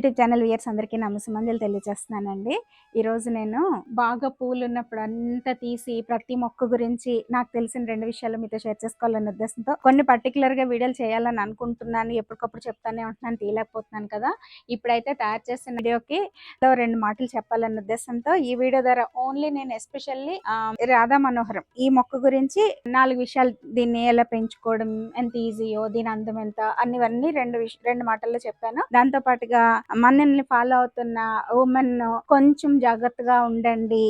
YouTube channel viewers అందరికీ నమస్సుమంజలు తెలియజేస్తున్నానండి. ఈరోజు నేను బాగా పూలు ఉన్నప్పుడు అంతా తీసి ప్రతి మొక్క గురించి నాకు తెలిసిన 2 విషయాలు మీతో షేర్ చేసుకోవాలన్న ఉద్దేశంతో కొన్ని పర్టిక్యులర్‌గా వీడియోలు చేయాలని అనుకుంటున్నాను. ఎప్పటికప్పుడు చెప్తానే ఉంటున్నాను, తీయలేకపోతున్నాను కదా! ఇప్పుడైతే తయారు చేసిన వీడియోకి 2 మాటలు చెప్పాలన్న ఉద్దేశంతో ఈ వీడియో ద్వారా ఓన్లీ నేను ఎస్పెషల్లీ రాధా మనోహరం ఈ మొక్క గురించి 4 విషయాలు, దీన్ని ఎలా పెంచుకోవడం ఎంత ఈజీయో, దీని అందం ఎంత అన్నివన్నీ 2 మాటల్లో చెప్పాను. దాంతో పాటుగా మనల్ని ఫాలో అవుతున్న ఉమెన్ కొంచెం జాగ్రత్తగా ఉండండి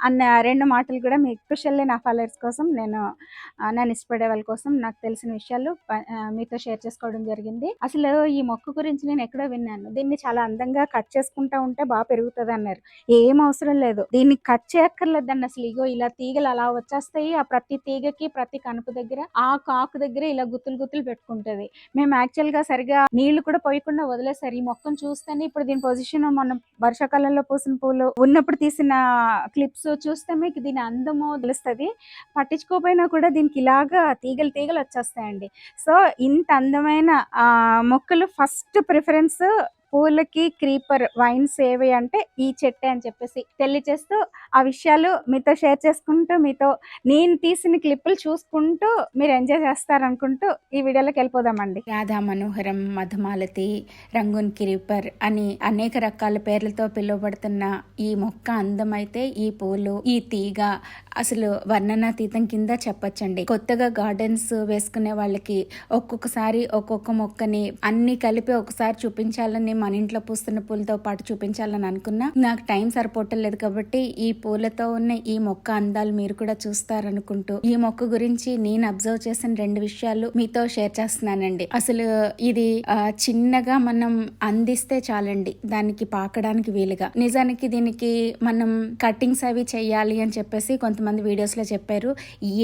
అన్న 2 మాటలు కూడా మీ ఎస్పెషల్లీ నా ఫాలోవర్స్ కోసం నన్ను ఇష్టపడే వాళ్ళ కోసం నాకు తెలిసిన విషయాలు మీతో షేర్ చేసుకోవడం జరిగింది. అసలు ఈ మొక్క గురించి నేను ఎక్కడో విన్నాను, దీన్ని చాలా అందంగా కట్ చేసుకుంటా ఉంటే బాగా పెరుగుతుంది అన్నారు. ఏం అవసరం లేదు, దీన్ని కట్ చేయక్కర్లేదండి. అసలు ఇగో ఇలా తీగలు అలా వచ్చేస్తాయి. ఆ ప్రతి తీగకి ప్రతి కనుపు దగ్గర ఆ కాకు దగ్గర ఇలా గుత్తులు గుత్తులు పెట్టుకుంటది. మేము యాక్చువల్ గా సరిగా నీళ్లు కూడా పోయకుండా వదిలేసారు. ఈ మొక్కను చూస్తేనే ఇప్పుడు దీని పొజిషన్ మనం వర్షాకాలంలో పూసిన పూలు ఉన్నప్పుడు తీసిన క్లిప్స్ చూస్తే మీకు దీని అందము తెలుస్తుంది. పట్టించుకోపోయినా కూడా దీనికి ఇలాగా తీగలు తీగలు వచ్చేస్తాయండి. సో ఇంత అందమైన మొక్కలు ఫస్ట్ ప్రిఫరెన్స్ పూలకి క్రీపర్ వైన్స్ ఏవి అంటే ఈ చెట్టే అని చెప్పేసి తెలియచేస్తూ ఆ విషయాలు మీతో షేర్ చేసుకుంటూ, మీతో నేను తీసిన క్లిప్పులు చూసుకుంటూ మీరు ఎంజాయ్ చేస్తారనుకుంటూ ఈ వీడియోలోకి వెళ్ళిపోదామండి. రాధా మనోహరం, మధుమాలతి, రంగున్ క్రీపర్ అని అనేక రకాల పేర్లతో పిలువబడుతున్న ఈ మొక్క అందమైతే ఈ పూలు, ఈ తీగ అసలు వర్ణనాతీతం కింద చెప్పొచ్చండి. కొత్తగా గార్డెన్స్ వేసుకునే వాళ్ళకి ఒక్కొక్కసారి ఒక్కొక్క మొక్కని అన్ని కలిపి ఒకసారి చూపించాలని, మన ఇంట్లో పూస్తున్న పూలతో పాటు చూపించాలని అనుకున్నా నాకు టైం సరిపోవట్లేదు. కాబట్టి ఈ పూలతో ఉన్న ఈ మొక్క అందాలు మీరు కూడా చూస్తారనుకుంటూ ఈ మొక్క గురించి నేను అబ్జర్వ్ చేసిన 2 విషయాలు మీతో షేర్ చేస్తున్నానండి. అసలు ఇది చిన్నగా మనం అందిస్తే చాలండి దానికి పాకడానికి వీలుగా. నిజానికి దీనికి మనం కటింగ్స్ అవి చెయ్యాలి అని చెప్పేసి కొంతమంది వీడియోస్ లో చెప్పారు.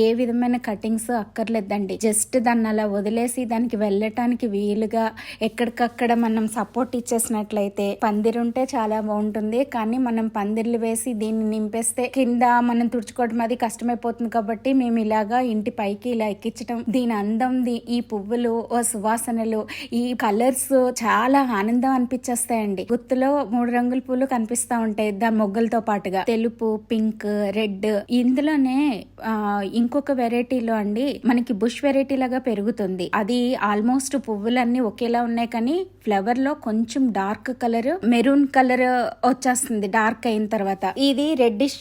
ఏ విధమైన కటింగ్స్ అక్కర్లేదండి. జస్ట్ దాన్ని అలా వదిలేసి దానికి వెళ్ళటానికి వీలుగా ఎక్కడికక్కడ మనం సపోర్ట్ ఇచ్చేసినట్లయితే పందిరుంటే చాలా బాగుంటుంది. కానీ మనం పందిర్లు వేసి దీన్ని నింపేస్తే కింద మనం తుడుచుకోవడం అది కష్టమైపోతుంది. కాబట్టి మేము ఇలాగా ఇంటి పైకి ఇలా ఎక్కించడం, దీని అందం, ఈ పువ్వులు, సువాసనలు, ఈ కలర్స్ చాలా ఆనందం అనిపించేస్తాయండి. గుత్తులో 3 రంగుల పూలు కనిపిస్తా ఉంటాయి దాని మొగ్గలతో పాటుగా, తెలుపు, పింక్, రెడ్. ఇందులోనే ఇంకొక వెరైటీలో అండి మనకి బుష్ వెరైటీ లాగా పెరుగుతుంది. అది ఆల్మోస్ట్ పువ్వులన్నీ ఒకేలా ఉన్నాయి కానీ ఫ్లవర్ లో కొంచెం డార్క్ కలర్, మెరూన్ కలర్ వచ్చేస్తుంది డార్క్ అయిన తర్వాత. ఇది రెడ్డిష్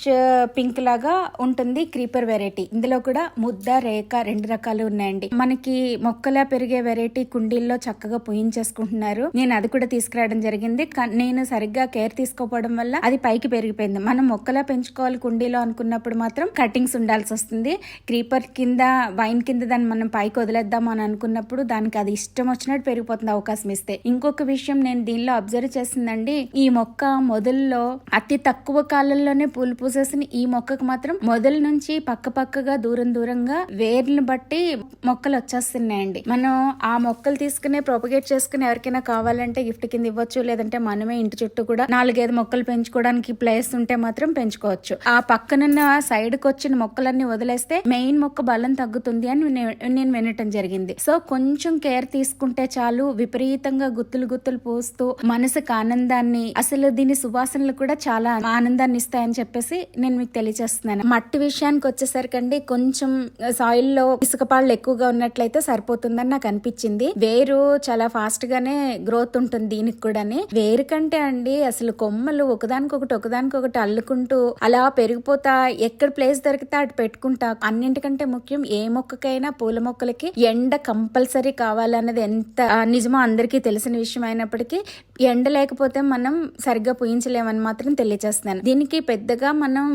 పింక్ లాగా ఉంటుంది క్రీపర్ వెరైటీ. ఇందులో కూడా ముద్ద, రేఖ 2 రకాలు ఉన్నాయండి. మనకి మొక్కలా పెరిగే వెరైటీ కుండీల్లో చక్కగా పూయించేసుకుంటున్నారు. నేను అది కూడా తీసుకురావడం జరిగింది. నేను సరిగ్గా కేర్ తీసుకోవడం వల్ల అది పైకి పెరిగిపోయింది. మనం మొక్కలా పెంచుకోవాలి కుండీలో అనుకున్నప్పుడు మాత్రం కటింగ్స్ ఉండాల్సి వస్తుంది. క్రీపర్ కింద, వైన్ కింద దాన్ని మనం పైకి వదిలేద్దాం అని అనుకున్నప్పుడు దానికి అది ఇష్టం వచ్చినట్టు పెరిగిపోతుంది అవకాశం ఇస్తే. ఇంకొక విషయం నేను దీనిలో అబ్జర్వ్ చేసిందండి, ఈ మొక్క మొదల్లో అతి తక్కువ కాలంలోనే పూలు పూసేసిన ఈ మొక్కకు మాత్రం మొదల నుంచి పక్కగా దూరంగా వేర్లను బట్టి మొక్కలు వచ్చేస్తున్నాయండి. మనం ఆ మొక్కలు తీసుకునే ప్రొపగేట్ చేసుకుని ఎవరికైనా కావాలంటే గిఫ్ట్ కింద ఇవ్వచ్చు. లేదంటే మనమే ఇంటి చుట్టూ కూడా 4-5 మొక్కలు పెంచుకోవడానికి ప్లేస్ ఉంటే మాత్రం పెంచుకోవచ్చు. ఆ పక్కనున్న సైడ్ కు వచ్చిన మొక్కలన్నీ వదిలేస్తే మెయిన్ మొక్క బలం తగ్గుతుంది అని నేను వినటం జరిగింది. సో కొంచెం కేర్ తీసుకుంటే చాలు, విపరీతంగా గుత్తులు పూస్తూ మనసుకు ఆనందాన్ని, అసలు దీని సువాసనలు కూడా చాలా ఆనందాన్ని ఇస్తాయని చెప్పేసి నేను మీకు తెలియజేస్తున్నాను. మట్టి విషయానికి వచ్చేసరికండి కొంచెం సాయిల్ లో ఇసుక పాళ్ళు ఎక్కువగా ఉన్నట్లయితే సరిపోతుందని నాకు అనిపించింది. వేరు చాలా ఫాస్ట్ గానే గ్రోత్ ఉంటుంది దీనికి కూడా. వేరు కంటే అండి అసలు కొమ్మలు ఒకదానికొకటి అల్లుకుంటూ అలా పెరిగిపోతా ఎక్కడ ప్లేస్ దొరికితే అటు పెట్టుకుంటా. అన్నింటికంటే ముఖ్యం ఏ మొక్కకైనా పూల మొక్కలకి ఎండ కంపల్సరీ కావాలన్నది ఎంత నిజమో అందరికీ తెలిసిన విషయం అయినప్పటికీ ఎండ లేకపోతే మనం సరిగ్గా పూయించలేమని మాత్రం తెలియజేస్తున్నాను. దీనికి పెద్దగా మనం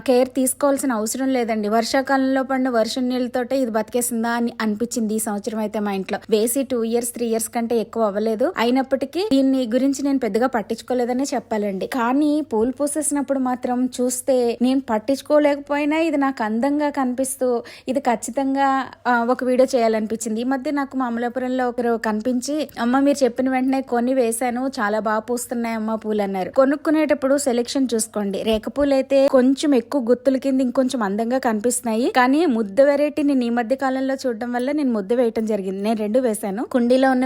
కేర్ తీసుకోవాల్సిన అవసరం లేదండి. వర్షాకాలంలో పడిన వర్షం నీళ్ళతోటే ఇది బతికేసిందా అని అనిపించింది ఈ సంవత్సరం అయితే. మా ఇంట్లో వేసి 2 ఇయర్స్ 3 ఇయర్స్ కంటే ఎక్కువ అవ్వలేదు. అయినప్పటికీ దీన్ని గురించి నేను పెద్దగా పట్టించుకోలేదనే చెప్పాలండి. కానీ పూలు పూసేసినప్పుడు మాత్రం చూస్తే నేను పట్టించుకోలేకపోయినా ఇది నాకు అందంగా కనిపిస్తూ ఇది ఖచ్చితంగా ఒక వీడియో చేయాలనిపించింది. ఈ మధ్య నాకు మా అమలాపురంలో ఒకరు కనిపించి, అమ్మ మీరు చెప్పిన వెంటనే కొని వేశాను, చాలా బాగా పూస్తున్నాయమ్మా పూలు అన్నారు. కొనుక్కునేటప్పుడు సెలెక్షన్ చూసుకోండి. రేఖ పూలు అయితే కొంచెం ఎక్కువ గుత్తుల కింద ఇంకొంచెం అందంగా కనిపిస్తున్నాయి, కానీ ముద్ద వెరైటీ నేను ఈ మధ్య కాలంలో చూడడం వల్ల నేను ముద్ద వేయటం జరిగింది. నేను 2 వేసాను. కుండీలో ఉన్న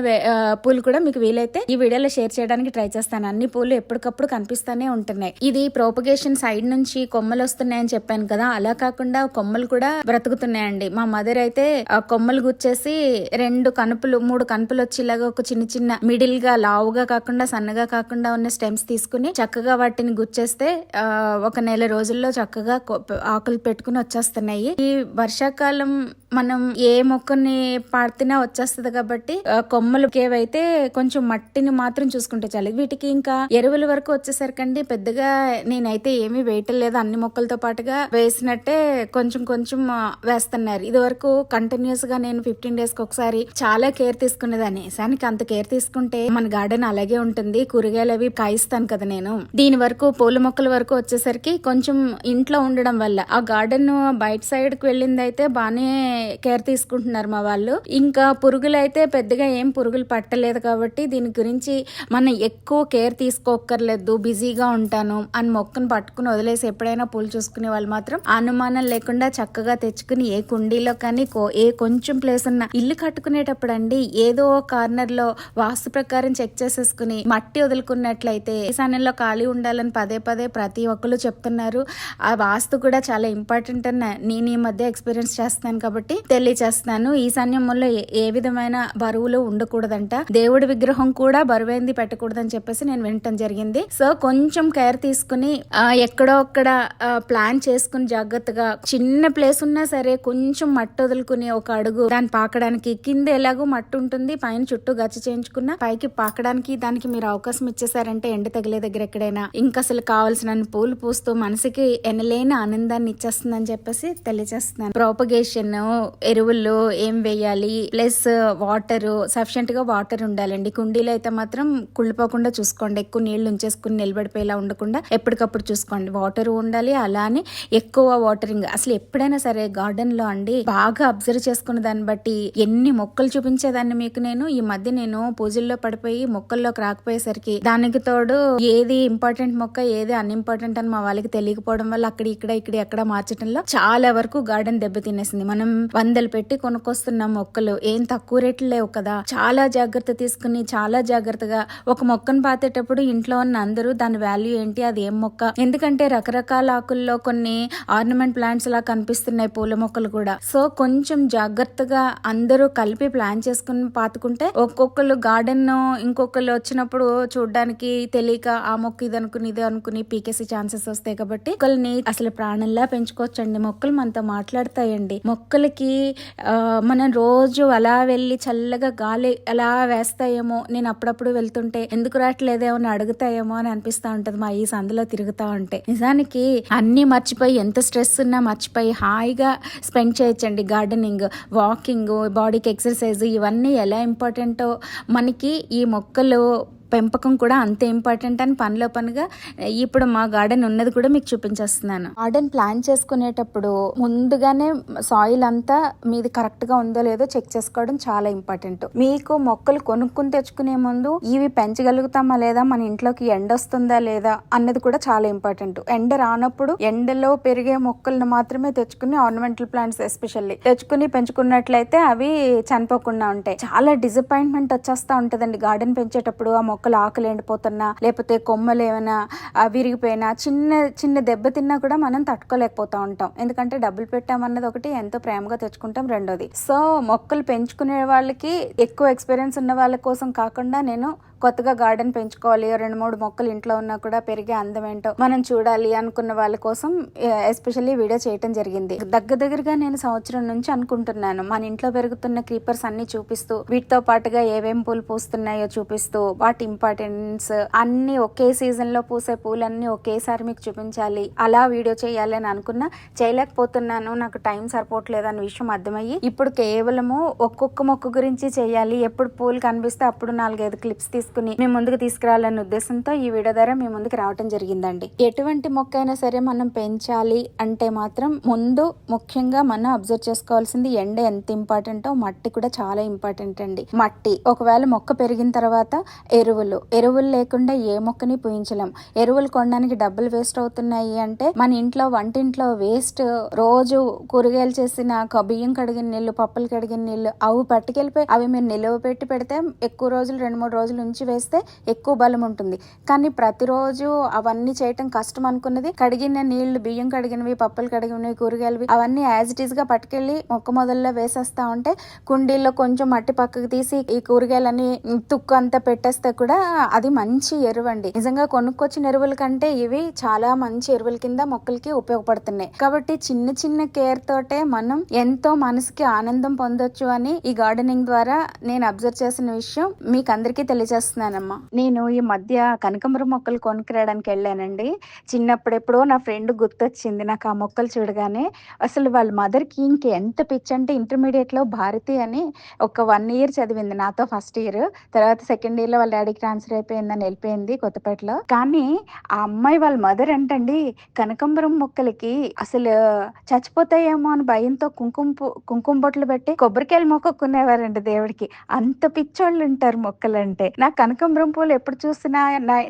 పూలు కూడా మీకు వీలైతే ఈ వీడియోలో షేర్ చేయడానికి ట్రై చేస్తాను. అన్ని పూలు ఎప్పటికప్పుడు కనిపిస్తానే ఉంటున్నాయి. ఇది ప్రోపగేషన్ సైడ్ నుంచి కొమ్మలు వస్తున్నాయని చెప్పాను కదా, అలా కాకుండా కొమ్మలు కూడా బ్రతుకుతున్నాయండి. మా మదర్ అయితే ఆ కొమ్మలు గుచ్చేసి 2 కనుపులు 3 కనుపులు వచ్చేలాగా ఒక చిన్న చిన్న మిడిల్ గా లావుగా కాకుండా సన్నగా కాకుండా ఉన్న స్టెమ్స్ తీసుకుని చక్కగా వాటిని గుచ్చేస్తే ఒక నెల రోజుల్లో చక్కగా ఆకులు పెట్టుకుని వచ్చేస్తున్నాయి. ఈ వర్షాకాలం మనం ఏ మొక్కని పాడితేనే వచ్చేస్తుంది కాబట్టి కొమ్మలు కేవైతే కొంచెం మట్టిని మాత్రం చూసుకుంటే చాలు. వీటికి ఇంకా ఎరువుల వరకు వచ్చేసరికండి పెద్దగా నేనైతే ఏమీ వేయటం లేదు. అన్ని మొక్కలతో పాటుగా వేసినట్టే కొంచెం కొంచెం వేస్తున్నారు. ఇది వరకు కంటిన్యూస్ గా నేను 15 days కి ఒకసారి చాలా కేర్ తీసుకునేదాన్ని. దానికి అంత కేర్ తీసుకుంటే మన గార్డెన్ అలాగే ఉంటుంది. కూరగాయలు అవి కాయిస్తాను కదా నేను. దీని వరకు పూల మొక్కల వరకు వచ్చేసరికి కొంచెం ఇంట్లో ఉండడం వల్ల ఆ గార్డెన్ బయట సైడ్ కి వెళ్ళింది అయితే బానే కేర్ తీసుకుంటున్నారు మా వాళ్ళు. ఇంకా పురుగులు అయితే పెద్దగా ఏం పురుగులు పట్టలేదు కాబట్టి దీని గురించి మనం ఎక్కువ కేర్ తీసుకోక్కర్లేదు. బిజీగా ఉంటాను అని మొక్కను పట్టుకుని వదిలేసి ఎప్పుడైనా పూలు చూసుకునే వాళ్ళు మాత్రం అనుమానం లేకుండా చక్కగా తెచ్చుకుని ఏ కుండీలో కానీ ఏ కొంచెం ప్లేస్ ఉన్న ఇల్లు కట్టుకునేటప్పుడు అండి ఏదో కార్నర్ లో వాస్తు ప్రకారం చెక్ చేసేసుకుని మట్టి వదులుకున్నట్లయితే ఈశాన్యంలో ఖాళీ ఉండాలని పదే పదే ప్రతి ఒక్కరు చెప్తున్నారు. ఆ వాస్తు కూడా చాలా ఇంపార్టెంట్ అని నేను ఈ మధ్య ఎక్స్పీరియన్స్ చేస్తున్నాను కాబట్టి తెలియచేస్తున్నాను. ఈశాన్యంలో ఏ విధమైన బరువులు ఉండకూడదంట. దేవుడి విగ్రహం కూడా బరువైంది పెట్టకూడదని చెప్పేసి నేను వినటం జరిగింది. సో కొంచెం కేర్ తీసుకుని ఎక్కడో అక్కడ ప్లాన్ చేసుకుని జాగ్రత్తగా చిన్న ప్లేస్ ఉన్నా సరే కొంచెం మట్టి వదులుకుని ఒక అడుగు దాన్ని పాకడానికి, కింద ఎలాగో మట్టి ఉంటుంది, పైన చుట్టూ గచ్చి చేయించుకున్న పైకి పాకడానికి దానికి మీరు అవకాశం ఇచ్చేసారంటే ఎండ తగిలే దగ్గర ఎక్కడైనా ఇంకా అసలు కావాల్సిన పూలు పూస్తూ మనసుకి ఎనలేని ఆనందాన్ని ఇచ్చేస్తుందని చెప్పేసి తెలియజేస్తున్నాను. ప్రోపగేషన్ ఎరువుల్లో ఏం వేయాలి, ప్లస్ వాటర్ సఫిషియెంట్ గా వాటర్ ఉండాలండి. కుండీలో అయితే మాత్రం కుళ్ళిపోకుండా చూసుకోండి. ఎక్కువ నీళ్లు ఉంచేసుకుని నిలబడిపోయేలా ఉండకుండా ఎప్పటికప్పుడు చూసుకోండి. వాటర్ ఉండాలి. అలానే ఎక్కువ వాటరింగ్. అసలు ఎప్పుడైనా సరే గార్డెన్ లో అండి బాగా అబ్జర్వ్ చేసుకున్న దాన్ని బట్టి ఎన్ని మొక్కలు చూపించేదాన్ని మీకు నేను. ఈ మధ్య నేను పూజల్లో పడిపోయి మొక్కల్లోకి రాకపోయేసరికి దానికి తోడు ఏది ఇంపార్టెంట్ మొక్క ఏది అన్ఇంపార్టెంట్ అని మా వాళ్ళకి తెలియకపోవడం వల్ల అక్కడ ఎక్కడ మార్చడంలో చాలా వరకు గార్డెన్ దెబ్బ తినేసింది. మనం 100 పెట్టి కొనుక్కొస్తున్న మొక్కలు ఏం తక్కువ రేట్లు లేవు కదా. చాలా జాగ్రత్త తీసుకుని చాలా జాగ్రత్తగా ఒక మొక్కను పాతేటప్పుడు ఇంట్లో ఉన్న అందరూ దాని వాల్యూ ఏంటి, అది ఏం మొక్క, ఎందుకంటే రకరకాల ఆకుల్లో కొన్ని ఆర్నమెంట్ ప్లాంట్స్ లా కనిపిస్తున్నాయి పూల మొక్కలు కూడా. సో కొంచెం జాగ్రత్తగా అందరూ కలిపి ప్లాన్ చేసుకుని పాతుకుంటే ఒక్కొక్కరు గార్డెన్ ఇంకొకరు వచ్చినప్పుడు చూడడానికి తెలియక ఆ మొక్క ఇది అనుకుని పీకేసి ఛాన్సెస్ వస్తాయి. కాబట్టి మొక్కల్ని అసలు ప్రాణంలా పెంచుకోవచ్చండి. మొక్కలు మనతో మాట్లాడతాయండి. మొక్కలకి మనం రోజు అలా వెళ్ళి చల్లగా గాలి అలా వేస్తాయేమో, నేను అప్పుడప్పుడు వెళ్తుంటే ఎందుకు రావట్లేదేమో అని అడుగుతాయేమో అని అనిపిస్తా ఉంటది మా ఈ సందులో తిరుగుతా ఉంటే. నిజానికి అన్ని మర్చిపోయి ఎంత స్ట్రెస్ ఉన్నా మర్చిపోయి హాయిగా స్పెండ్ చేయొచ్చండి. గార్డెనింగ్, వాకింగ్, బాడీకి ఎక్సర్సైజ్ ఇవన్నీ ఎలా ఇంపార్టెంటో మనకి ఈ మొక్కలు పెంపకం కూడా అంతే ఇంపార్టెంట్ అని పనిలో పనిగా ఇప్పుడు మా గార్డెన్ ఉన్నది కూడా మీకు చూపించేస్తున్నాను. గార్డెన్ ప్లాన్ చేసుకునేటప్పుడు ముందుగానే సాయిల్ అంతా మీది కరెక్ట్ గా ఉందో లేదో చెక్ చేసుకోవడం చాలా ఇంపార్టెంట్. మీకు మొక్కలు కొనుక్కుని తెచ్చుకునే ముందు ఇవి పెంచగలుగుతామా లేదా, మన ఇంట్లోకి ఎండ వస్తుందా లేదా అన్నది కూడా చాలా ఇంపార్టెంట్. ఎండ రానప్పుడు ఎండలో పెరిగే మొక్కలను మాత్రమే తెచ్చుకుని, ఆర్నమెంటల్ ప్లాంట్స్ ఎస్పెషల్లీ తెచ్చుకుని పెంచుకున్నట్లయితే అవి చనిపోకుండా ఉంటాయి. చాలా డిసప్పాయింట్మెంట్ వచ్చేస్తా ఉంటదండి గార్డెన్ పెంచేటప్పుడు. ఆ మొక్కలు ఆకులు ఎండిపోతున్నా లేకపోతే కొమ్మలు ఏమైనా విరిగిపోయినా చిన్న దెబ్బ తిన్నా కూడా మనం తట్టుకోలేకపోతా ఉంటాం. ఎందుకంటే డబ్బులు పెట్టామన్నది ఒకటి, ఎంతో ప్రేమగా తెచ్చుకుంటాం రెండోది. సో మొక్కలు పెంచుకునే వాళ్ళకి ఎక్కువ ఎక్స్పీరియన్స్ ఉన్న వాళ్ళ కోసం కాకుండా నేను కొత్తగా గార్డెన్ పెంచుకోవాలి, 2-3 మొక్కలు ఇంట్లో ఉన్నా కూడా పెరిగే అందం ఏంటో మనం చూడాలి అనుకున్న వాళ్ళ కోసం ఎస్పెషల్లీ వీడియో చేయటం జరిగింది. దగ్గరగా నేను సంవత్సరం నుంచి అనుకుంటున్నాను మన ఇంట్లో పెరుగుతున్న క్రీపర్స్ అన్ని చూపిస్తూ, వీటితో పాటుగా ఏవేం పూలు పూస్తున్నాయో చూపిస్తూ, వాటి ఇంపార్టెన్స్ అన్ని ఒకే సీజన్ లో పూసే పూలన్నీ ఒకేసారి మీకు చూపించాలి, అలా వీడియో చేయాలి అని అనుకున్నా. చేయలేకపోతున్నాను, నాకు టైం సరిపోవట్లేదు అన్న విషయం అర్థమయ్యి ఇప్పుడు కేవలము ఒక్కొక్క మొక్క గురించి చేయాలి. ఎప్పుడు పూలు కనిపిస్తే అప్పుడు 4-5 క్లిప్స్ తీసుకుని చేసుకుని మీ ముందుకు తీసుకురావాలనే ఉద్దేశంతో ఈ వీడియో ద్వారా మీ ముందుకు రావటం జరిగిందండి. ఎటువంటి మొక్క అయినా సరే మనం పెంచాలి అంటే మాత్రం ముందు ముఖ్యంగా మనం అబ్జర్వ్ చేసుకోవాల్సింది ఎండ ఎంత ఇంపార్టెంటో మట్టి కూడా చాలా ఇంపార్టెంట్ అండి. మట్టి ఒకవేళ మొక్క పెరిగిన తర్వాత ఎరువులు లేకుండా ఏ మొక్కని పూయించలేం. ఎరువులు కొనడానికి డబ్బులు వేస్ట్ అవుతున్నాయి అంటే మన ఇంట్లో వంటింట్లో వేస్ట్ రోజు కూరగాయలు చేసిన బియ్యం కడిగిన నీళ్లు, పప్పులు కడిగిన నీళ్లు అవి పట్టుకెళ్ళిపోయి అవి మీరు నిలువ పెట్టి పెడితే ఎక్కువ రోజులు 2-3 రోజులు ఉంచి వేస్తే ఎక్కువ బలం ఉంటుంది. కానీ ప్రతిరోజు అవన్నీ చేయటం కష్టం అనుకున్నది కడిగిన నీళ్లు, బియ్యం కడిగినవి, పప్పులు కడిగినవి, కూరగాయలవి అవన్నీ యాజ్ ఇట్ ఈస్ గా పట్టుకెళ్లి మొక్క మొదల్లో వేసేస్తా ఉంటే కుండీల్లో కొంచెం మట్టి పక్కకు తీసి ఈ కూరగాయలని తుక్కు అంతా పెట్టేస్తే కూడా అది మంచి ఎరువు అండి. నిజంగా కొనుక్కొచ్చిన ఎరువుల కంటే ఇవి చాలా మంచి ఎరువుల కింద మొక్కలకి ఉపయోగపడుతున్నాయి. కాబట్టి చిన్న చిన్న కేర్ తోటే మనం ఎంతో మనసుకి ఆనందం పొందొచ్చు అని ఈ గార్డెనింగ్ ద్వారా నేను అబ్జర్వ్ చేసిన విషయం మీకు అందరికీ తెలియజేస్తున్నానమ్మా. నేను ఈ మధ్య కనకాంబరం మొక్కలు కొనుక్కురావడానికి వెళ్ళానండి. చిన్నప్పుడెప్పుడో నా ఫ్రెండ్ గుర్తొచ్చింది నాకు ఆ మొక్కలు చూడగానే. అసలు వాళ్ళ మదర్కి ఇంక ఎంత పిచ్చి అంటే ఇంటర్మీడియట్ లో భారతి అని ఒక 1 year చదివింది నాతో ఫస్ట్ ఇయర్. తర్వాత సెకండ్ ఇయర్ లో వాళ్ళ డాడీకి ట్రాన్స్ఫర్ అయిపోయిందని వెళ్ళిపోయింది కొత్తపేటలో. కానీ ఆ అమ్మాయి వాళ్ళ మదర్ అంటండి కనకాంబరం మొక్కలకి అసలు చచ్చిపోతాయేమో అని భయంతో కుంకుమ బొట్లు పెట్టి కొబ్బరికాయలు మొక్కుకునేవారండి దేవుడికి. అంత పిచ్చోళ్ళు ఉంటారు మొక్కలంటే. నాకు కనకాంబరం పూలు ఎప్పుడు చూసినా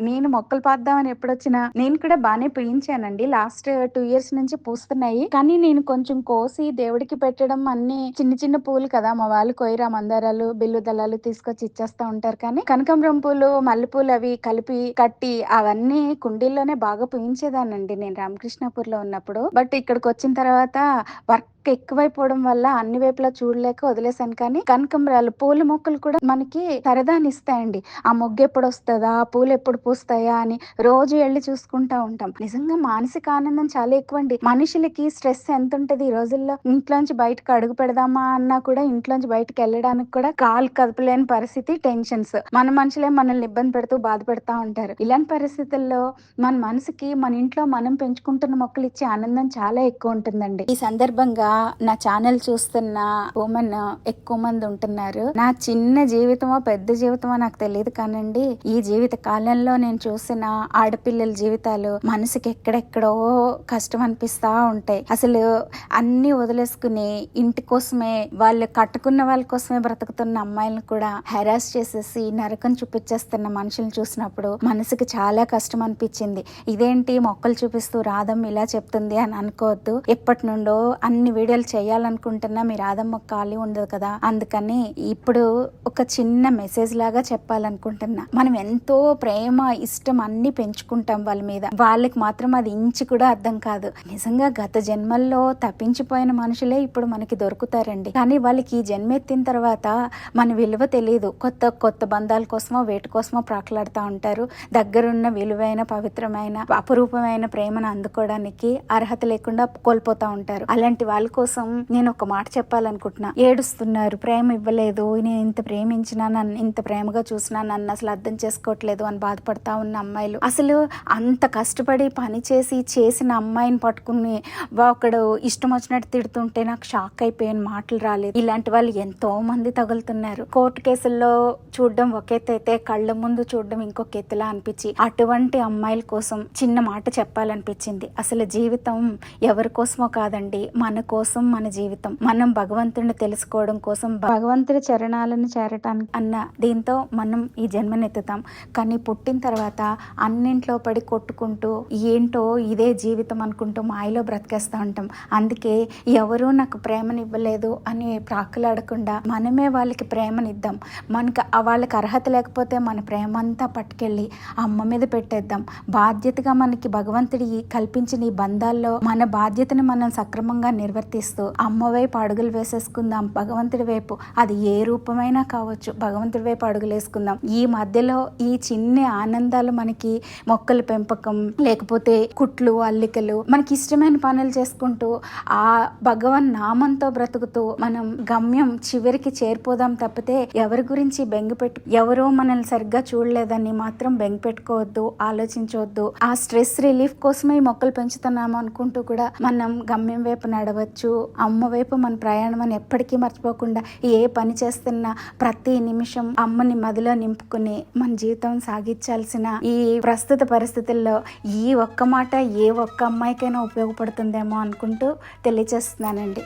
నేను మొక్కలు పాద్దామని ఎప్పుడు వచ్చినా నేను కూడా బాగానే పూయించానండి. లాస్ట్ 2 years నుంచి పూస్తున్నాయి. కానీ నేను కొంచెం కోసి దేవుడికి పెట్టడం అన్ని చిన్న చిన్న పూలు కదా, మా వాళ్ళు కొయ్యరా మందారాలు, బిల్లు దళాలు తీసుకొచ్చి ఇచ్చేస్తా ఉంటారు. కానీ కనకాంబరం పూలు, మల్లెపూలు అవి కలిపి కట్టి అవన్నీ కుండీల్లోనే బాగా పూయించేదానండి నేను రామకృష్ణాపూర్ లో ఉన్నప్పుడు. బట్ ఇక్కడికి వచ్చిన తర్వాత వర్క్ ఎక్కువైపోవడం వల్ల అన్ని వైపులా చూడలేక వదిలేసాను. కానీ కనకాంబరాలు పూల మొక్కలు కూడా మనకి సరదాని ఇస్తాయండి. ఆ మొగ్గు ఎప్పుడు వస్తుందా, పూలు ఎప్పుడు పూస్తాయా అని రోజు వెళ్ళి చూసుకుంటా ఉంటాం. నిజంగా మానసిక ఆనందం చాలా ఎక్కువ అండి. మనుషులకి స్ట్రెస్ ఎంత ఉంటది ఈ రోజుల్లో. ఇంట్లోంచి బయటకు అడుగు పెడదామా అన్నా కూడా ఇంట్లోంచి బయటకు వెళ్ళడానికి కూడా కాలు కదపలేని పరిస్థితి, టెన్షన్స్. మన మనుషులే మనల్ని ఇబ్బంది పెడుతూ బాధ పెడతా ఉంటారు. ఇలాంటి పరిస్థితుల్లో మన మనసుకి మన ఇంట్లో మనం పెంచుకుంటున్న మొక్కలు ఇచ్చే ఆనందం చాలా ఎక్కువ ఉంటుందండి. ఈ సందర్భంగా నా ఛానల్ చూస్తున్న ఉమెన్ ఎక్కువ మంది ఉంటున్నారు. నా చిన్న జీవితమో పెద్ద జీవితమో నాకు తెలియదు కానండి, ఈ జీవిత కాలంలో నేను చూసిన ఆడపిల్లల జీవితాలు మనసుకి ఎక్కడెక్కడో కష్టం అనిపిస్తా ఉంటాయి. అసలు అన్ని వదిలేసుకుని ఇంటి కోసమే, వాళ్ళు కట్టుకున్న వాళ్ళ కోసమే బ్రతుకుతున్న అమ్మాయిలను కూడా హెరాస్ చేసేసి నరకం చూపించేస్తున్న మనుషులను చూసినప్పుడు మనసుకి చాలా కష్టం అనిపించింది. ఇదేంటి మొక్కలు చూపిస్తూ రాధమ్మ ఇలా చెప్తుంది అని అనుకోవద్దు. ఎప్పటి నుండో అన్ని వీడియోలు చేయాలనుకుంటున్నా మీ రాధమ్మ ఖాళీ ఉండదు కదా, అందుకని ఇప్పుడు ఒక చిన్న మెసేజ్ లాగా చెప్పాలనుకుంటున్నా. మనం ఎంతో ప్రేమ, ఇష్టం అన్ని పెంచుకుంటాం వాళ్ళ మీద, వాళ్ళకి మాత్రం అది ఇంచి కూడా అర్థం కాదు. నిజంగా గత జన్మల్లో తప్పించిపోయిన మనుషులే ఇప్పుడు మనకి దొరుకుతారండి. కానీ వాళ్ళకి ఈ జన్మ ఎత్తిన తర్వాత మన విలువ తెలియదు. కొత్త కొత్త బంధాల కోసమో వేటి కోసమో ప్రాకులాడుతూ ఉంటారు. దగ్గరున్న విలువైన, పవిత్రమైన, అపురూపమైన ప్రేమను అందుకోవడానికి అర్హత లేకుండా కోల్పోతా ఉంటారు. అలాంటి వాళ్ళ కోసం నేను ఒక మాట చెప్పాలనుకుంటున్నా. ఏడుస్తున్నారు, ప్రేమ ఇవ్వలేదు, నేను ఇంత ప్రేమించినా, నన్ను ఇంత ప్రేమగా చూసినా నన్ను అసలు అర్థం చేసుకోవట్లేదు అని బాధపడతా ఉన్న అమ్మాయిలు, అసలు అంత కష్టపడి పని చేసిన అమ్మాయిని పట్టుకుని ఒకడు ఇష్టం వచ్చినట్టు తిడుతుంటే నాకు షాక్ అయిపోయాను, మాటలు రాలేదు. ఇలాంటి వాళ్ళు ఎంతో మంది తగులుతున్నారు. కోర్టు కేసుల్లో చూడడం ఒక ఎత్తు అయితే కళ్ళ ముందు చూడడం ఇంకొక ఎత్తులా అనిపించి అటువంటి అమ్మాయిల కోసం చిన్న మాట చెప్పాలనిపించింది. అసలు జీవితం ఎవరి కోసమో కాదండి, మన కోసం, మన జీవితం. మనం భగవంతుడిని తెలుసుకోవడం కోసం, భగవంతుడి చరణాలను చేరటానికి అన్న దీంతో మనం ఈ జన్మనెత్తుతాం. కానీ పుట్టిన తర్వాత అన్నింట్లో పడి కొట్టుకుంటూ ఏంటో ఇదే జీవితం అనుకుంటూ మాయలో బ్రతికేస్తూ ఉంటాం. అందుకే ఎవరూ నాకు ప్రేమనివ్వలేదు అని ప్రాకులాడకుండా మనమే వాళ్ళకి ప్రేమనిద్దాం. మనకి వాళ్ళకి అర్హత లేకపోతే మన ప్రేమ అంతా పట్టుకెళ్ళి అమ్మ మీద పెట్టేద్దాం. బాధ్యతగా మనకి భగవంతుడి కల్పించిన ఈ బంధాల్లో మన బాధ్యతను మనం సక్రమంగా నిర్వర్తిస్తూ అమ్మ వైపు అడుగులు వేసేసుకుందాం. భగవంతుడి వైపు, అది ఏ రూపమైనా కావచ్చు, భగవంతుడి వైపు అడుగులు వేసుకుందాం. ఈ మధ్యలో ఈ చిన్న ఆనందాలు మనకి మొక్కల పెంపకం, లేకపోతే కుట్లు, అల్లికలు, మనకి ఇష్టమైన పనులు చేసుకుంటూ ఆ భగవన్ నామంతో బ్రతుకుతూ మనం గమ్యం చివరికి చేరిపోదాం తప్పితే ఎవరి గురించి ఎవరో మనల్ని సరిగ్గా చూడలేదని మాత్రం బెంగ పెట్టుకోవద్దు, ఆలోచించవద్దు. ఆ స్ట్రెస్ రిలీఫ్ కోసమే ఈ మొక్కలు పెంచుతున్నాము అనుకుంటూ కూడా మనం గమ్యం వైపు నడవచ్చు. కావచ్చు, అమ్మ వైపు మన ప్రయాణం అని ఎప్పటికీ మర్చిపోకుండా ఏ పని చేస్తున్నా ప్రతి నిమిషం అమ్మని మదిలో నింపుకుని మన జీవితం సాగించాల్సిన ఈ ప్రస్తుత పరిస్థితుల్లో ఈ ఒక్క మాట ఏ ఒక్క అమ్మాయికైనా ఉపయోగపడుతుందేమో అనుకుంటూ తెలియచేస్తున్నానండి.